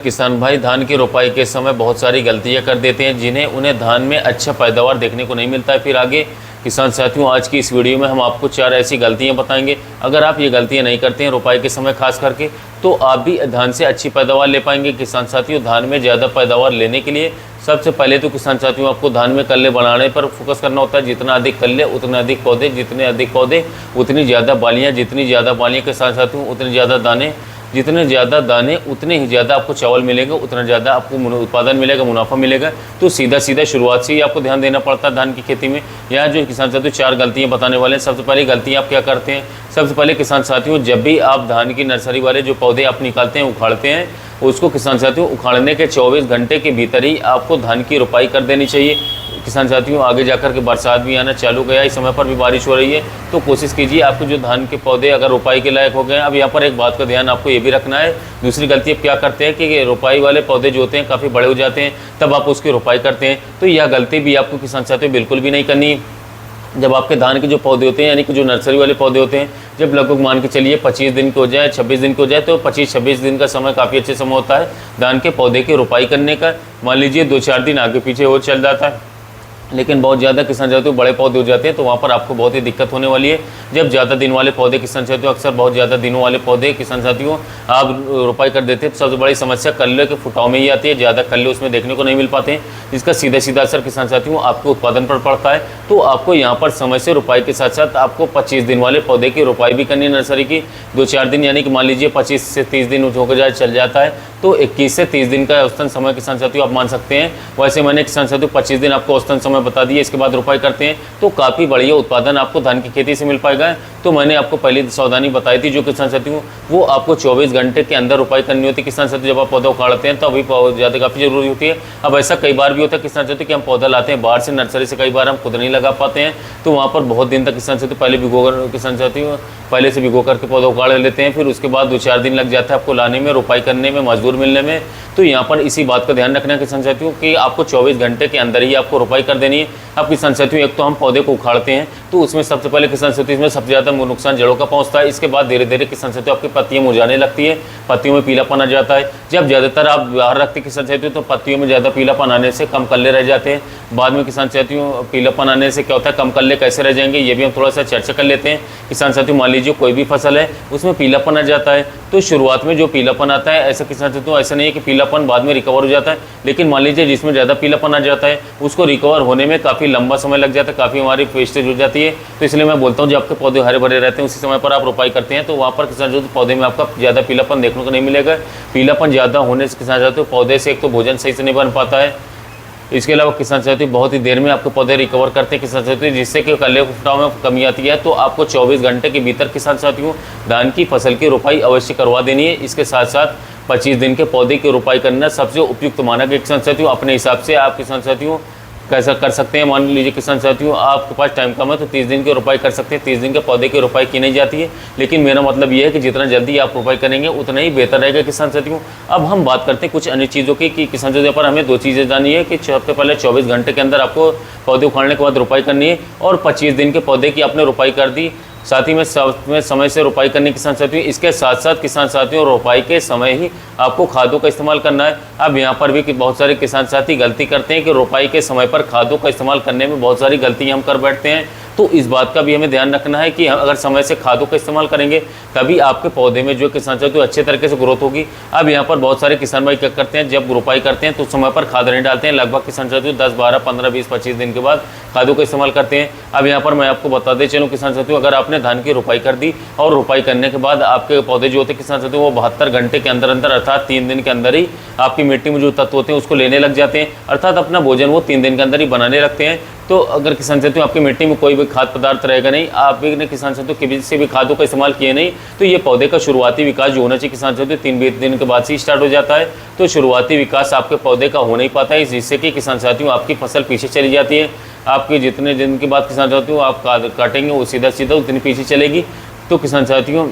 किसान भाई धान की रोपाई के समय बहुत सारी गलतियां कर देते हैं जिन्हें उन्हें धान में अच्छा पैदावार देखने को नहीं मिलता है। फिर आगे किसान साथियों, आज की इस वीडियो में हम आपको 4 ऐसी गलतियां बताएंगे। अगर आप ये गलतियां नहीं करते हैं रोपाई के समय खास करके, तो आप भी धान से अच्छी पैदावार ले पाएंगे। किसान साथियों, धान में ज़्यादा पैदावार लेने के लिए सबसे पहले तो किसान साथियों आपको धान में कल्ले बढ़ाने पर फोकस करना होता है। जितना अधिक कल्ले उतने अधिक पौधे, जितने अधिक पौधे उतनी ज़्यादा बालियाँ, जितनी ज़्यादा बालियाँ किसान साथियों उतने ज़्यादा दाने, जितने ज़्यादा दाने उतने ही ज़्यादा आपको चावल मिलेगा, उतना ज़्यादा आपको उत्पादन मिलेगा, मुनाफा मिलेगा। तो सीधा शुरुआत से ही आपको ध्यान देना पड़ता है धान की खेती में। यहाँ जो किसान साथियों 4 गलतियाँ बताने वाले हैं। सबसे पहली गलती आप क्या करते हैं? सबसे पहले किसान साथियों, जब भी आप धान की नर्सरी वाले जो पौधे आप निकालते हैं, उखाड़ते हैं, उसको किसान साथियों उखाड़ने के 24 घंटे के भीतर ही आपको धान की रोपाई कर देनी चाहिए। किसान साथियों, आगे जाकर के बरसात भी आना चालू गया, इस समय पर भी बारिश हो रही है, तो कोशिश कीजिए आपके जो धान के पौधे अगर रोपाई के लायक हो गए। अब यहाँ पर एक बात का ध्यान आपको ये भी रखना है। दूसरी गलती आप क्या करते हैं कि रोपाई वाले पौधे जो होते हैं काफ़ी बड़े हो जाते हैं, तब आप उसकी रोपाई करते हैं। तो यह गलती भी आपको किसान साथियों बिल्कुल भी नहीं करनी। जब आपके धान के जो पौधे होते हैं, यानी कि जो नर्सरी वाले पौधे होते हैं, जब लगभग मान के चलिए 25 दिन के हो जाए, 26 दिन के हो जाए, तो 25-26 दिन का समय काफ़ी अच्छे समय होता है धान के पौधे की रोपाई करने का। मान लीजिए 2-4 दिन आगे पीछे हो चल जाता है, लेकिन बहुत ज़्यादा किसान साथियों बड़े पौधे हो जाते हैं, तो वहाँ पर आपको बहुत ही दिक्कत होने वाली है। जब ज़्यादा दिन वाले पौधे किसान साथियों, अक्सर बहुत ज़्यादा दिनों वाले पौधे किसान साथियों आप रोपाई कर देते हैं, तो सबसे बड़ी समस्या कल्ले के फुटाव में ही आती है। ज़्यादा कल्ले उसमें देखने को नहीं मिल पाते हैं, जिसका सीधा असर किसान साथियों आपके उत्पादन पर पड़ता है। तो आपको यहाँ पर समय से रोपाई के साथ साथ आपको 25 दिन वाले पौधे की रोपाई भी करनी है नर्सरी की। 2-4 दिन, यानी कि मान लीजिए 25 से 30 दिन हो जाए चल जाता है, तो 21 से 30 दिन का औसतन समय किसान साथियों आप मान सकते हैं। वैसे मैंने किसान साथियों 25 दिन आपको औसतन समय बता दिए, इसके बाद रोपाई करते हैं तो काफ़ी बढ़िया उत्पादन आपको धान की खेती से मिल पाएगा। तो मैंने आपको पहली सावधानी बताई थी जो किसान साथियों, वो आपको 24 घंटे के अंदर रोपाई करनी होती है। किसान साथियों, जब आप पौधा उखाड़ते हैं तो अभी ज़्यादा काफ़ी जरूरी होती है। अब ऐसा कई बार भी होता है किसान साथियों कि हम पौधा लाते हैं बाहर से नर्सरी से, कई बार हम खुद नहीं लगा पाते हैं, तो वहाँ पर बहुत दिन तक किसान साथियों पहले से भिगो करके पौधा उखाड़ लेते हैं। फिर उसके बाद 2-4 दिन लग जाता है आपको लाने में, रोपाई करने में, मजदूर मिलने में। तो यहाँ पर इसी बात का ध्यान रखना है किसान साथियों कि आपको 24 घंटे के अंदर ही आपको रोपाई कर देनी है। अब किसान साथियों, एक तो हम पौधे को उखाड़ते हैं, तो उसमें सबसे पहले किसान साथियों इसमें सबसे ज़्यादा नुकसान जड़ों का पहुंचता है। इसके बाद धीरे धीरे किसान साथियों आपकी पत्तियां मुरझाने लगती है, पत्तियों में पीलापन आ जाता है। जब ज़्यादातर आप बाहर रखते किसान साथियों, तो पत्तियों में ज़्यादा पीलापन आने से कम कल्ले रह जाते हैं। बाद में किसान साथियों पीलापन आने से क्या होता है, कम कल्ले कैसे रह जाएंगे, ये भी हम थोड़ा सा चर्चा कर लेते हैं। किसान साथियों, मान लीजिए कोई भी फसल है उसमें पीलापन आ जाता है, तो शुरुआत में जो पीलापन आता है, ऐसा किसान साथियों ऐसा नहीं है कि पीलापन बाद में रिकवर हो जाता है, लेकिन मान लीजिए जिसमें ज़्यादा पीलापन आ जाता है उसको रिकवर होने में काफ़ी लंबा समय लग जाता है, काफ़ी हमारी वेस्टेज हो जाती है। तो इसलिए मैं बोलता हूँ जब आपके पौधे हरे भरे रहते हैं उसी समय पर आप रोपाई करते हैं, तो वहाँ पर किसान साथियों पौधे में आपका ज़्यादा पीलापन देखने को नहीं मिलेगा। पीलापन ज़्यादा होने से किसान साथियों पौधे से एक तो भोजन सही से नहीं बन पाता है, इसके अलावा किसान साथियों बहुत ही देर में आपके पौधे रिकवर करते हैं किसान साथियों, जिससे कि कल्ले फुटाव में कमी आती है। तो आपको 24 घंटे के भीतर किसान साथियों धान की फसल की रोपाई अवश्य करवा देनी है। इसके साथ साथ 25 दिन के पौधे की रोपाई करना सबसे उपयुक्त माना गया किसान साथियों। अपने हिसाब से आप किसान साथियों कैसा कर सकते हैं, मान लीजिए किसान साथियों आपके पास टाइम कम है तो 30 दिन की रोपाई कर सकते हैं। 30 दिन के पौधे की रोपाई की नहीं जाती है, लेकिन मेरा मतलब ये है कि जितना जल्दी आप रोपाई करेंगे उतना ही बेहतर रहेगा किसान साथियों। अब हम बात करते हैं कुछ अन्य चीज़ों की कि किसान साथियों पर हमें 2 चीज़ें जाननी है कि सबसे पहले 24 घंटे के अंदर आपको पौधे उखाड़ने के बाद रोपाई करनी है, और 25 दिन के पौधे की आपने रोपाई कर दी, साथ ही में समय से रोपाई करनी किसान साथियों। इसके साथ साथ किसान साथियों रोपाई के समय ही आपको खादों का इस्तेमाल करना है। अब यहाँ पर भी कि बहुत सारे किसान साथी गलती करते हैं कि रोपाई के समय पर खादों का इस्तेमाल करने में बहुत सारी गलतियाँ हम कर बैठते हैं, तो इस बात का भी हमें ध्यान रखना है कि अगर समय से खादों का इस्तेमाल करेंगे तभी आपके पौधे में जो किसान साथियों अच्छे तरीके से ग्रोथ होगी। अब यहाँ पर बहुत सारे किसान भाई क्या करते हैं, जब रोपाई करते हैं तो समय पर खाद नहीं डालते हैं, लगभग किसान साथियों 10, 12, 15, 20, 25 दिन के बाद खादों का इस्तेमाल करते हैं। अब यहाँ पर मैं आपको बता दे चलूँ किसान साथियों, अगर आपने धान की रोपाई कर दी और रोपाई करने के बाद आपके पौधे जो होते हैं किसान साथियों वो 72 घंटे के अंदर अर्थात 3 दिन के अंदर ही आपकी मिट्टी में जो तत्व होते हैं उसको लेने लग जाते हैं, अर्थात अपना भोजन वो 3 दिन के अंदर ही बनाने लगते हैं। तो अगर किसान साथियों आपकी मिट्टी में कोई भी खाद्य पदार्थ रहेगा नहीं, आपने किसान साथियों किसी से भी खादों का इस्तेमाल किए नहीं, तो ये पौधे का शुरुआती विकास जो होना चाहिए किसान साथियों 3 दिन के बाद से स्टार्ट हो जाता है। तो शुरुआती विकास आपके पौधे का हो नहीं पाता है, जिससे कि किसान साथियों आपकी फसल पीछे चली जाती है। आपके जितने दिन के बाद किसान साथियों आप काटेंगे वो सीधा उतनी पीछे चलेगी। तो किसान साथियों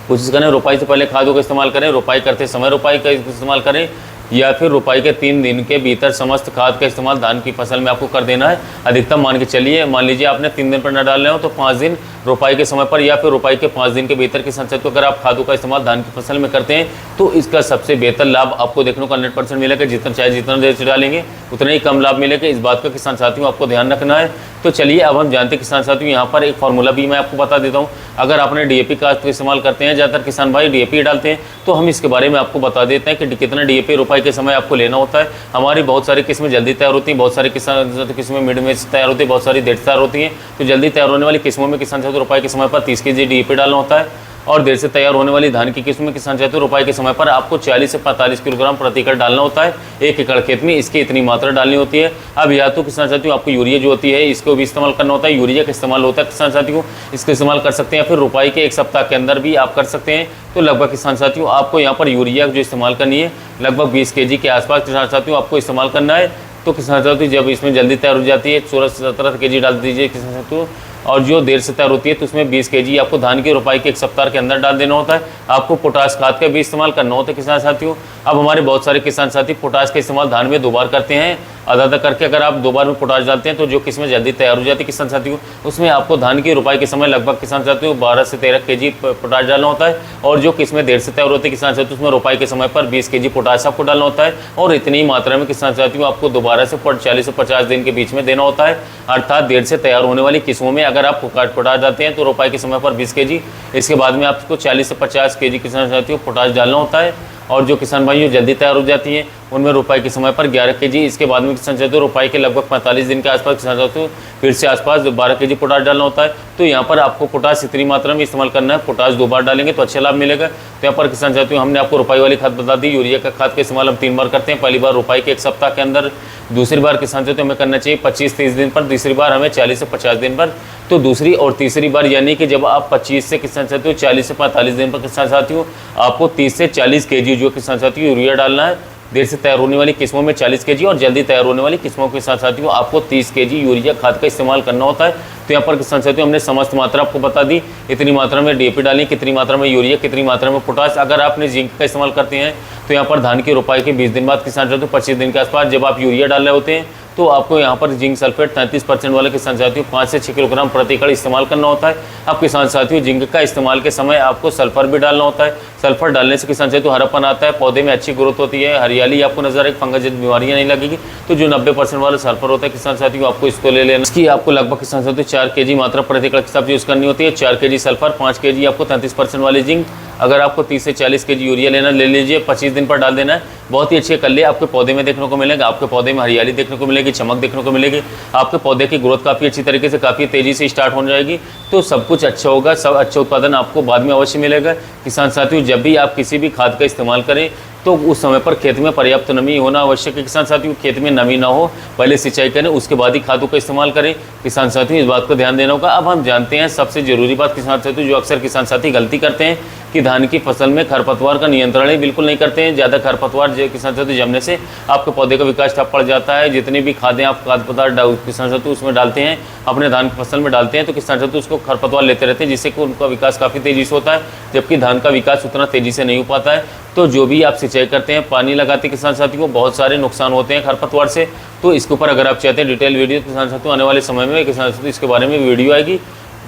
कोशिश करें रोपाई से पहले खादों का इस्तेमाल करें, रोपाई करते समय रोपाई का इस्तेमाल करें, या फिर रोपाई के 3 दिन के भीतर समस्त खाद का इस्तेमाल धान की फसल में आपको कर देना है। अधिकतम मान के चलिए, मान लीजिए आपने 3 दिन पर न डाल रहे हो तो 5 दिन रोपाई के समय पर या फिर रोपाई के 5 दिन के भीतर किसान साथियों अगर आप खादों का इस्तेमाल धान की फसल में करते हैं तो इसका सबसे बेहतर लाभ आपको देखने को 100% मिलेगा। जितना देर से डालेंगे उतना ही कम लाभ मिलेगा। इस बात का किसान साथियों आपको ध्यान रखना है। तो चलिए अब हम जानते हैं किसान साथियों, यहाँ पर एक फार्मूला भी मैं आपको बता देता हूँ। अगर आपने डीएपी का इस्तेमाल करते हैं, ज़्यादातर किसान भाई डीएपी डालते हैं, तो हम इसके बारे में आपको बता देते हैं कि कितना डीएपी रोपाई के समय आपको लेना होता है। हमारी बहुत सारी किस्में जल्दी तैयार होती हैं, बहुत सारी किस्में मिड में तैयार होती है, बहुत सारी देर तैयार होती हैं। तो जल्दी तैयार होने वाली किस्मों में किसान साथियों रोपाई के समय पर 30 kg डीएपी डालना होता है, और देर से तैयार होने वाली धान की किस्म में किसान साथियों रोपाई के समय पर आपको 40 से 45 किलोग्राम प्रति एकड़ डालना होता है। 1 एकड़ खेत में इसकी इतनी मात्रा डालनी होती है। अब या तो किसान साथियों आपको यूरिया जो होती है इसको भी इस्तेमाल करना होता है, यूरिया का इस्तेमाल होता है किसान साथियों, इसका इस्तेमाल कर सकते हैं, फिर रोपाई के 1 सप्ताह के अंदर भी आप कर सकते हैं। तो लगभग किसान साथियों आपको यहाँ पर यूरिया जो इस्तेमाल करनी है लगभग 20 kg के आसपास किसान साथियों आपको इस्तेमाल करना है। तो किसान साथियों जब इसमें जल्दी तैयार हो जाती है 16 से 17 kg डाल दीजिए किसान साथियों, और जो देर से तैयार होती है तो उसमें 20 kg आपको धान की रोपाई के 1 सप्ताह के अंदर डाल देना होता है। आपको पोटाश खाद का भी इस्तेमाल करना होता है किसान साथियों। अब हमारे बहुत सारे किसान साथी पोटाश का इस्तेमाल धान में 2 बार करते हैं, आधा करके। अगर आप 2 बार में पोटाश डालते हैं तो जो किस्में जल्दी तैयार हो जाती है किसान साथियों, उसमें आपको धान की रोपाई के समय लगभग किसान साथियों 12 से 13 kg पोटाश डालना होता है, और जो किस्में देर से तैयार होती है किसान साथियों उसमें रोपाई के समय पर 20 kg पोटाश आपको डालना होता है। और इतनी मात्रा में किसान साथियों आपको दोबारा से 40 से 50 दिन के बीच में देना होता है। अर्थात देर से तैयार होने वाली किस्मों में अगर आप पोटाश डालते हैं तो रोपाई के समय पर 20 kg, इसके बाद में आपको 40 से 50 kg किसान साथियों पोटाश डालना होता है। और जो किसान भाइयों जल्दी तैयार हो जाती हैं उनमें रोपाई के समय पर 11 kg, इसके बाद में किसान साथियों रोपाई के लगभग 45 दिन के आसपास किसान साथियों फिर से आसपास 12 kg पोटाश डालना होता है। तो यहाँ पर आपको पोटाश इतनी मात्रा में इस्तेमाल करना है, पोटाश 2 बार डालेंगे तो अच्छा लाभ मिलेगा। तो यहाँ पर किसान साथियों हमने आपको रोपाई वाली खाद बता दी। यूरिया का खाद का इस्तेमाल हम 3 बार करते हैं, पहली बार रोपाई के 1 सप्ताह के अंदर, दूसरी बार किसान साथियों हमें करना चाहिए 25-30 दिन पर, तीसरी बार हमें 40 से 50 दिन पर। तो दूसरी और तीसरी बार यानी कि जब आप 25 से किसान साथियों 40 से 45 दिन पर किसान साथियों आपको 30 से 40 kg जो किसान साथियों यूरिया डालना है। देर से तैयार होने वाली किस्मों में 40 kg और जल्दी तैयार होने वाली किस्मों के साथ साथियों आपको 30 kg यूरिया खाद का इस्तेमाल करना होता है। तो यहाँ पर किसान साथियों हमने समस्त मात्रा आपको बता दी, इतनी मात्रा में डीएपी डालें, कितनी मात्रा में यूरिया, कितनी मात्रा में पोटाश। अगर आपने जिंक का इस्तेमाल करते हैं तो यहाँ पर धान की रोपाई के 20 दिन बाद किसान साथियों 25 दिन के आसपास जब आप यूरिया डाल रहे होते हैं तो आपको यहाँ पर जिंक सल्फेट 33% वाले किसान साथियों 5 से 6 किलोग्राम प्रति एकड़ इस्तेमाल करना होता है। अब किसान साथियों जिंक का इस्तेमाल के समय आपको सल्फर भी डालना होता है। सल्फर डालने से किसान साथियों हरापन आता है, पौधे में अच्छी ग्रोथ होती है, हरियाली आपको नजर आएगी, फंगस जैसी बीमारियां नहीं लगेगी। तो जो 90% वाला सल्फर होता है किसान साथियों आपको इसको ले लेना। इसकी आपको लगभग किसान साथियों 4 kg मात्रा प्रति एकड़ के हिसाब से यूज़ करनी होती है। 4 kg सल्फर, 5 kg आपको 33% वाली जिंक। अगर आपको 30 से 40 kg यूरिया लेना ले लीजिए, 25 दिन पर डाल देना है। बहुत ही अच्छे कल्ले आपके पौधे में देखने को मिलेगा, आपके पौधे में हरियाली देखने को मिलेगी, चमक देखने को मिलेगी, आपके पौधे की ग्रोथ काफ़ी अच्छी तरीके से काफ़ी तेज़ी से स्टार्ट हो जाएगी। तो सब कुछ अच्छा होगा, सब अच्छा उत्पादन आपको बाद में अवश्य मिलेगा। किसान साथियों जब भी आप किसी भी खाद का इस्तेमाल करें तो उस समय पर खेत में पर्याप्त नमी होना आवश्यक है। किसान साथियों खेत में नमी ना हो, पहले सिंचाई करें, उसके बाद ही खादों का इस्तेमाल करें। किसान साथियों इस बात को ध्यान देना होगा। अब हम जानते हैं सबसे जरूरी बात किसान साथियों, जो अक्सर किसान साथी गलती करते हैं कि धान की फसल में खरपतवार का नियंत्रण ही बिल्कुल नहीं करते हैं। ज़्यादा खरपतवार किसान साथियों जमने से आपके पौधे का विकास ठप पड़ जाता है। जितनी भी खादें आप खाद्य पदार्थ किसान साथियों उसमें डालते हैं, अपने धान की फसल में डालते हैं, तो किसान साथियों उसको खरपतवार लेते रहते हैं, जिससे कि उनका विकास काफ़ी तेज़ी से होता है, जबकि धान का विकास उतना तेज़ी से नहीं हो पाता है। तो जो भी आप सिंचाई करते हैं, पानी लगाते हैं किसान साथियों को, बहुत सारे नुकसान होते हैं खरपतवार से। तो इसके ऊपर अगर आप चाहते हैं डिटेल वीडियो किसान साथियों आने वाले समय में किसान साथियों इसके बारे में वीडियो आएगी।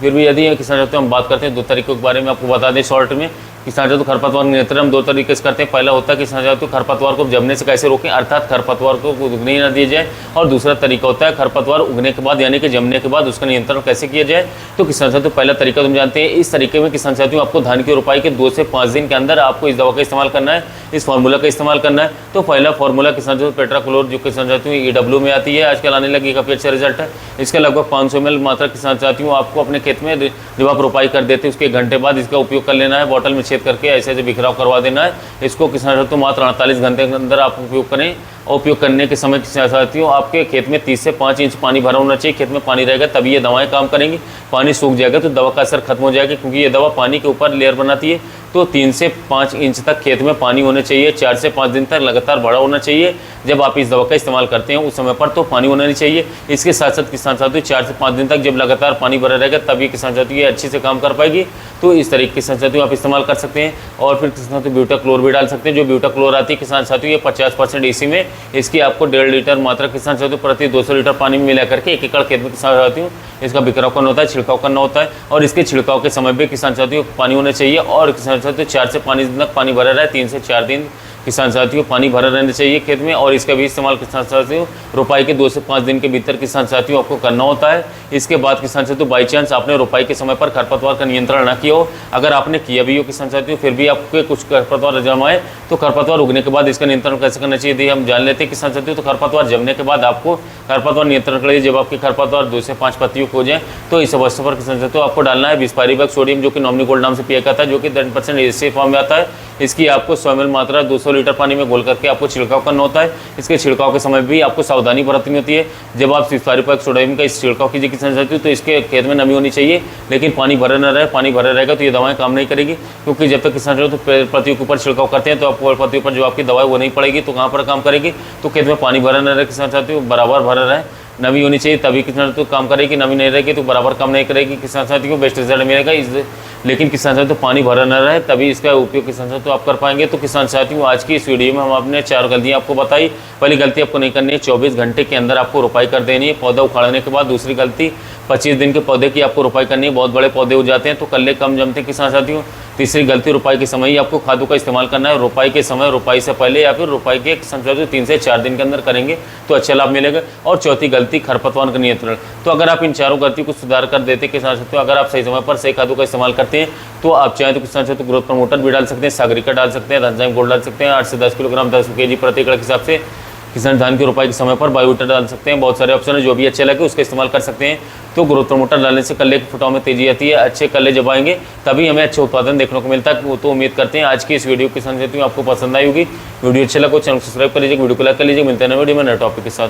फिर भी यदि किसान साथियों हम बात करते हैं 2 तरीकों के बारे में आपको बता दें शॉर्ट में। किसान साथियों खरपतवार नियंत्रण हम 2 तरीके से करते हैं। पहला होता है किसान साथियों खरपतवार को जमने से कैसे रोकें, अर्थात खरपतवार को उगने ही ना दिया जाए। और दूसरा तरीका होता है खरपतवार उगने के बाद यानी कि जमने के बाद उसका नियंत्रण कैसे किया जाए। तो किसान साथियों पहला तरीका तुम जानते हैं। इस तरीके में किसान साथियों आपको धान की रोपाई के 2 से 5 दिन के अंदर आपको इस दवा का इस्तेमाल करना है, इस फार्मूला का इस्तेमाल करना है। तो पहला फार्मूला किसान साथियों पेट्राक्लोर जो किसान साथियों EW में आती है, आजकल आने लगी, काफ़ी अच्छा रिजल्ट है। इसका लगभग 500 ml मात्रा किसान साथियों आपको अपने खेत में जब आप रोपाई कर देते हैं उसके 1 घंटे बाद इसका उपयोग कर लेना है। बॉटल में छेद करके ऐसे बिखराव करवा देना है। इसको किसान साथियों मात्र 48 घंटे के अंदर आप उपयोग करें। और उपयोग करने के समय किसान साथियों आपके खेत में 30 से 5 इंच पानी भरा होना चाहिए। खेत में पानी रहेगा तभी ये दवाएं काम करेंगी। पानी सूख जाएगा तो दवा का असर खत्म हो जाएगा, क्योंकि ये दवा पानी के ऊपर लेयर बनाती है। तो 3 से 5 इंच तक खेत में पानी होना चाहिए। 4 से 5 दिन तक लगातार बड़ा होना चाहिए। जब आप इस दवा का इस्तेमाल करते हैं उस समय पर तो पानी होना नहीं चाहिए। इसके साथ साथ किसान साथियों 4 से 5 दिन तक जब लगातार पानी भरा रहेगा तभी किसान साथियों ये अच्छे से काम कर पाएगी। तो इस तरीके के किसान साथियों आप इस्तेमाल कर सकते हैं। और फिर किसान साथियों ब्यूटाक्लोर भी डाल सकते हैं। जो ब्यूटाक्लोर आती है किसान साथियों ये 50% EC में, इसकी आपको 1.5 लीटर मात्रा किसान साथियों प्रति 200 लीटर पानी में मिला करके 1 एकड़ खेत में किसान साथियों इसका बिखराव करना होता है, छिड़काव करना होता है। और इसके छिड़काव के समय भी किसान साथियों पानी होना चाहिए। और किसान साथियों 4 से 5 दिन तक पानी भरा रहे, 3 से 4 दिन किसान साथियों पानी भरा रहना चाहिए खेत में। और इसका भी इस्तेमाल किसान साथियों रोपाई के 2 से 5 दिन के भीतर किसान साथियों आपको करना होता है। इसके बाद किसान साथियों बाई चांस आपने रोपाई के समय पर खरपतवार का नियंत्रण ना किया हो, अगर आपने किया भी हो किसान साथियों फिर भी आपके कुछ खरपतवार जमाए, तो खरपतवार उगने के बाद इसका नियंत्रण कैसे करना चाहिए हम जान लेते हैं किसान साथियों। तो खरपतवार जमने के बाद आपको खरपतवार नियंत्रण के लिए जब आपके खरपतवार 2 से 5 पत्तियों हो जाए तो इस अवस्था पर किसान साथियों आपको डालना है बिस्पारीबैक सोडियम, जो कि नॉमिनी गोल्ड नाम से पिया जाता है, जो कि 10% एसी फॉर्म में आता है। इसकी आपको 100 ml मात्रा 200 लीटर पानी में घोल करके आपको छिड़काव करना होता है। इसके छिड़काव के समय भी आपको सावधानी बरतनी होती है। जब आप बिस्पारीबैक सोडियम का इस छिड़काव कीजिए किसान साथियों तो इसके खेत में नमी होनी चाहिए, लेकिन पानी भरा न रहे। पानी भरा रहेगा तो ये दवाएं काम नहीं करेगी, क्योंकि जब तक किसान साथियों पत्तियों के ऊपर छिड़काव करते हैं तो आपको पत्तियों पर जो आपकी दवाई वो नहीं पड़ेगी, तो कहाँ पर काम करेगी। तो खेत में पानी भरा न रहे किसान साथियों, बराबर भरा रहे, नमी होनी चाहिए तभी किसान तो काम करेगी। नमी नहीं रहेगी तो बराबर काम नहीं करेगी, किसान साथियों को बेस्ट रिजल्ट मिलेगा। लेकिन किसान साथियों तो पानी भरा न रहे तभी इसका उपयोग किसान साथियों आप कर पाएंगे। तो किसान साथियों आज की इस वीडियो में हम आपने 4 गलतियां आपको बताई। पहली गलती आपको नहीं करनी है, 24 घंटे के अंदर आपको रोपाई कर देनी है पौधा उखाड़ने के बाद। दूसरी गलती 25 दिन के पौधे की आपको रोपाई करनी है, बहुत बड़े पौधे हो जाते हैं तो कल्ले कम जमते हैं किसान साथियों। तीसरी गलती रोपाई के समय ही आपको खादों का इस्तेमाल करना है। रोपाई के समय, रोपाई से पहले या फिर रोपाई के किसान साथियों 3 से 4 दिन के अंदर करेंगे तो अच्छा लाभ मिलेगा। और चौथी गलती खरपतवार का नियंत्रण। तो अगर आप इन चारों गलती को सुधार कर देते किसान साथियों, अगर आप सही समय पर सही खादों का इस्तेमाल करते हैं तो आप चाहें तो किसान साथियों ग्रोथ प्रमोटर भी डाल सकते हैं, सागरिका डाल सकते हैं, एंजाइम गोल्ड डाल सकते हैं, 8 से 10 किलोग्राम 10 kg प्रति एकड़ के हिसाब से किसान धान की रोपाई के समय पर बायोटर डाल सकते हैं। बहुत सारे ऑप्शन है, जो भी अच्छे लगे उसका इस्तेमाल कर सकते हैं। तो ग्रोथ प्रमोटर डालने से कल्ले के फुटाव में तेजी आती है, अच्छे कल्ले जब आएंगे तभी हमें अच्छा उत्पादन देखने को मिलता है। तो उम्मीद करते हैं आज की इस वीडियो किसान साथियों आपको पसंद आई होगी। वीडियो अच्छा लगा चैनल को सब्सक्राइब कर लीजिए, वीडियो को लाइक कर लीजिए। मिलते हैं नए वीडियो में नए टॉपिक के साथ।